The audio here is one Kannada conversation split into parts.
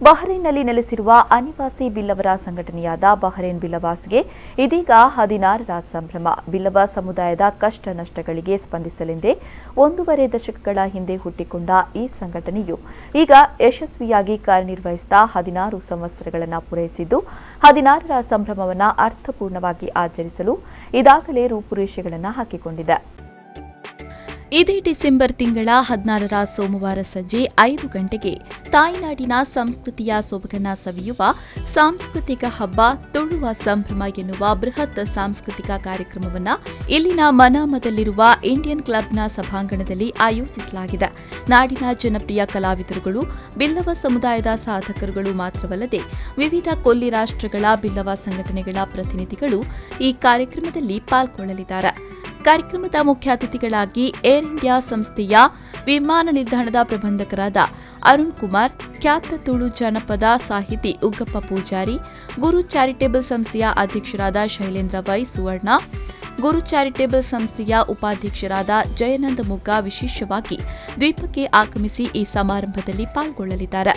ಬಹ್ರೈನ್ನಲ್ಲಿ ನೆಲೆಸಿರುವ ಅನಿವಾಸಿ ಬಿಲ್ಲವರ ಸಂಘಟನೆಯಾದ ಬಹ್ರೈನ್ ಬಿಲ್ಲವಾಸ್ಗೆ ಇದೀಗ 16ರ ಸಂಭ್ರಮ. ಬಿಲ್ಲವ ಸಮುದಾಯದ ಕಷ್ಟ ನಷ್ಟಗಳಿಗೆ ಸ್ಪಂದಿಸಲೆಂದೇ 1.5 ದಶಕಗಳ ಹಿಂದೆ ಹುಟ್ಟಿಕೊಂಡ ಈ ಸಂಘಟನೆಯು ಈಗ ಯಶಸ್ವಿಯಾಗಿ ಕಾರ್ಯನಿರ್ವಹಿಸುತ್ತಾ 16 ಸಂವತ್ಸರಗಳನ್ನು ಪೂರೈಸಿದ್ದು 16ರ ಸಂಭ್ರಮವನ್ನು ಅರ್ಥಪೂರ್ಣವಾಗಿ ಆಚರಿಸಲು ಇದಾಗಲೇ ರೂಪುರೇಷೆಗಳನ್ನು ಹಾಕಿಕೊಂಡಿದೆ. ಇದೇ ಡಿಸೆಂಬರ್ ತಿಂಗಳ 16ರ ಸೋಮವಾರ ಸಂಜೆ 5 ಗಂಟೆಗೆ ತಾಯ್ನಾಡಿನ ಸಂಸ್ಕೃತಿಯ ಸೊಬಗನ್ನ ಸವಿಯುವ ಸಾಂಸ್ಕೃತಿಕ ಹಬ್ಬ ತುಳುವ ಸಂಭ್ರಮ ಎನ್ನುವ ಬೃಹತ್ ಸಾಂಸ್ಕೃತಿಕ ಕಾರ್ಯಕ್ರಮವನ್ನು ಇಲ್ಲಿನ ಮನಾಮದಲ್ಲಿರುವ ಇಂಡಿಯನ್ ಕ್ಲಬ್ನ ಸಭಾಂಗಣದಲ್ಲಿ ಆಯೋಜಿಸಲಾಗಿದೆ. ನಾಡಿನ ಜನಪ್ರಿಯ ಕಲಾವಿದರುಗಳು, ಬಿಲ್ಲವ ಸಮುದಾಯದ ಸಾಧಕರುಗಳು ಮಾತ್ರವಲ್ಲದೆ ವಿವಿಧ ಕೊಲ್ಲಿ ರಾಷ್ಟ್ರಗಳ ಬಿಲ್ಲವ ಸಂಘಟನೆಗಳ ಪ್ರತಿನಿಧಿಗಳು ಈ ಕಾರ್ಯಕ್ರಮದಲ್ಲಿ ಪಾಲ್ಗೊಳ್ಳಲಿದ್ದಾರೆ. ಕಾರ್ಯಕ್ರಮದ ಮುಖ್ಯ ಅತಿಥಿಗಳಾಗಿ ಏರ್ ಇಂಡಿಯಾ ಸಂಸ್ಥೆಯ ವಿಮಾನ ನಿಲ್ದಾಣದ ಪ್ರಬಂಧಕರಾದ ಅರುಣ್ ಕುಮಾರ್, ಖ್ಯಾತ ತುಳು ಜನಪದ ಸಾಹಿತಿ ಉಗ್ಗಪ್ಪ ಪೂಜಾರಿ, ಗುರು ಚಾರಿಟೇಬಲ್ ಸಂಸ್ಥೆಯ ಅಧ್ಯಕ್ಷರಾದ ಶೈಲೇಂದ್ರ ವೈ ಸುವರ್ಣ, ಗುರು ಚಾರಿಟೇಬಲ್ ಸಂಸ್ಥೆಯ ಉಪಾಧ್ಯಕ್ಷರಾದ ಜಯನಂದ ಮುಗ್ಗ ವಿಶೇಷವಾಗಿ ದ್ವೀಪಕ್ಕೆ ಆಗಮಿಸಿ ಈ ಸಮಾರಂಭದಲ್ಲಿ ಪಾಲ್ಗೊಳ್ಳಲಿದ್ದಾರೆ.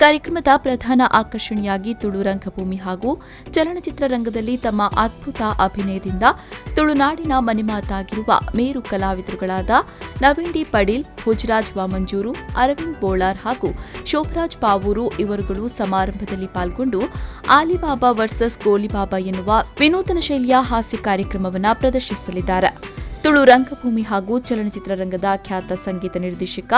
ಕಾರ್ಯಕ್ರಮದ ಪ್ರಧಾನ ಆಕರ್ಷಣೆಯಾಗಿ ತುಳು ರಂಗಭೂಮಿ ಹಾಗೂ ಚಲನಚಿತ್ರ ರಂಗದಲ್ಲಿ ತಮ್ಮ ಅದ್ಭುತ ಅಭಿನಯದಿಂದ ತುಳುನಾಡಿನ ಮನೆಮಾತಾಗಿರುವ ಮೇರು ಕಲಾವಿದರುಗಳಾದ ನವೀನ್ ಡಿ ಪಡೀಲ್, ಹುಜರಾಜ್ ವಾಮಂಜೂರು, ಅರವಿಂದ್ ಬೋಳಾರ್ ಹಾಗೂ ಶೋಭರಾಜ್ ಪಾವೂರು ಇವರುಗಳು ಸಮಾರಂಭದಲ್ಲಿ ಪಾಲ್ಗೊಂಡು ಆಲಿಬಾಬಾ ವರ್ಸಸ್ ಗೋಲಿಬಾಬಾ ಎನ್ನುವ ವಿನೂತನ ಶೈಲಿಯ ಹಾಸ್ಯ ಕಾರ್ಯಕ್ರಮವನ್ನು ಪ್ರದರ್ಶಿಸಲಿದ್ದಾರೆ. ತುಳು ರಂಗಭೂಮಿ ಹಾಗೂ ಚಲನಚಿತ್ರ ರಂಗದ ಖ್ಯಾತ ಸಂಗೀತ ನಿರ್ದೇಶಕ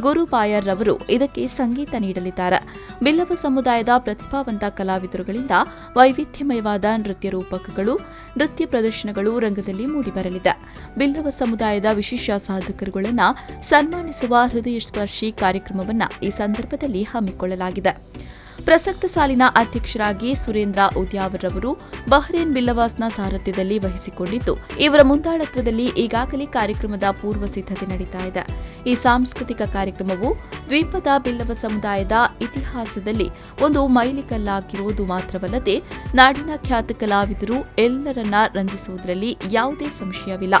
ಗುರು ಬಾಯರ್ ರವರು ಇದಕ್ಕೆ ಸಂಗೀತ ನೀಡಲಿದ್ದಾರೆ. ಬಿಲ್ಲವ ಸಮುದಾಯದ ಪ್ರತಿಭಾವಂತ ಕಲಾವಿದರುಗಳಿಂದ ವೈವಿಧ್ಯಮಯವಾದ ನೃತ್ಯ ರೂಪಕಗಳು, ನೃತ್ಯ ಪ್ರದರ್ಶನಗಳು ರಂಗದಲ್ಲಿ ಮೂಡಿಬರಲಿದೆ. ಬಿಲ್ಲವ ಸಮುದಾಯದ ವಿಶೇಷ ಸಾಧಕರುಗಳನ್ನು ಸನ್ಮಾನಿಸುವ ಹೃದಯ ಸ್ಪರ್ಶಿ ಕಾರ್ಯಕ್ರಮವನ್ನು ಈ ಸಂದರ್ಭದಲ್ಲಿ ಹಮ್ಮಿಕೊಳ್ಳಲಾಗಿದೆ. ಪ್ರಸಕ್ತ ಸಾಲಿನ ಅಧ್ಯಕ್ಷರಾಗಿ ಸುರೇಂದ್ರ ಉದ್ಯಾವರ್ ರವರು ಬಹ್ರೇನ್ ಬಿಲ್ಲವಾಸ್ನ ಸಾರಥ್ಯದಲ್ಲಿ ವಹಿಸಿಕೊಂಡಿದ್ದು, ಇವರ ಮುಂದಾಳತ್ವದಲ್ಲಿ ಈಗಾಗಲೇ ಕಾರ್ಯಕ್ರಮದ ಪೂರ್ವ ಸಿದ್ಧತೆ ನಡೀತಾ ಇದೆ. ಈ ಸಾಂಸ್ಕೃತಿಕ ಕಾರ್ಯಕ್ರಮವು ದ್ವೀಪದ ಬಿಲ್ಲವ ಸಮುದಾಯದ ಇತಿಹಾಸದಲ್ಲಿ ಒಂದು ಮೈಲಿಗಲ್ಲಾಗಿರುವುದು ಮಾತ್ರವಲ್ಲದೆ ನಾಡಿನ ಖ್ಯಾತ ಕಲಾವಿದರು ಎಲ್ಲರನ್ನ ರಂಜಿಸುವುದರಲ್ಲಿ ಯಾವುದೇ ಸಂಶಯವಿಲ್ಲ.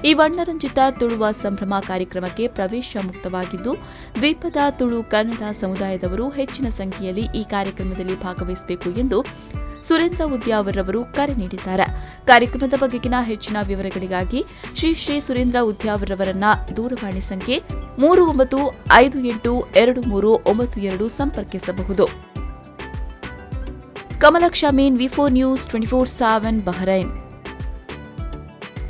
ಈ ವರ್ಣರಂಜಿತ ತುಳುವ ಸಂಭ್ರಮ ಕಾರ್ಯಕ್ರಮಕ್ಕೆ ಪ್ರವೇಶ ಮುಕ್ತವಾಗಿದ್ದು, ದ್ವೀಪದ ತುಳು ಕನ್ನಡ ಸಮುದಾಯದವರು ಹೆಚ್ಚಿನ ಸಂಖ್ಯೆಯಲ್ಲಿ ಈ ಕಾರ್ಯಕ್ರಮದಲ್ಲಿ ಭಾಗವಹಿಸಬೇಕು ಎಂದು ಸುರೇಂದ್ರ ಉದ್ಯಾವರ್ ಅವರು ಕರೆ ನೀಡಿದ್ದಾರೆ. ಕಾರ್ಯಕ್ರಮದ ಬಗೆಗಿನ ಹೆಚ್ಚಿನ ವಿವರಗಳಿಗಾಗಿ ಶ್ರೀ ಸುರೇಂದ್ರ ಉದ್ಯಾವರ್ ಅವರನ್ನ ದೂರವಾಣಿ ಸಂಖ್ಯೆ 39582392 ಸಂಪರ್ಕಿಸಬಹುದು. ಕಮಲಕ್ಷ ಮೀನ್, ವಿ4 ನ್ಯೂಸ್ 24/7 ಬಹ್ರೈನ್.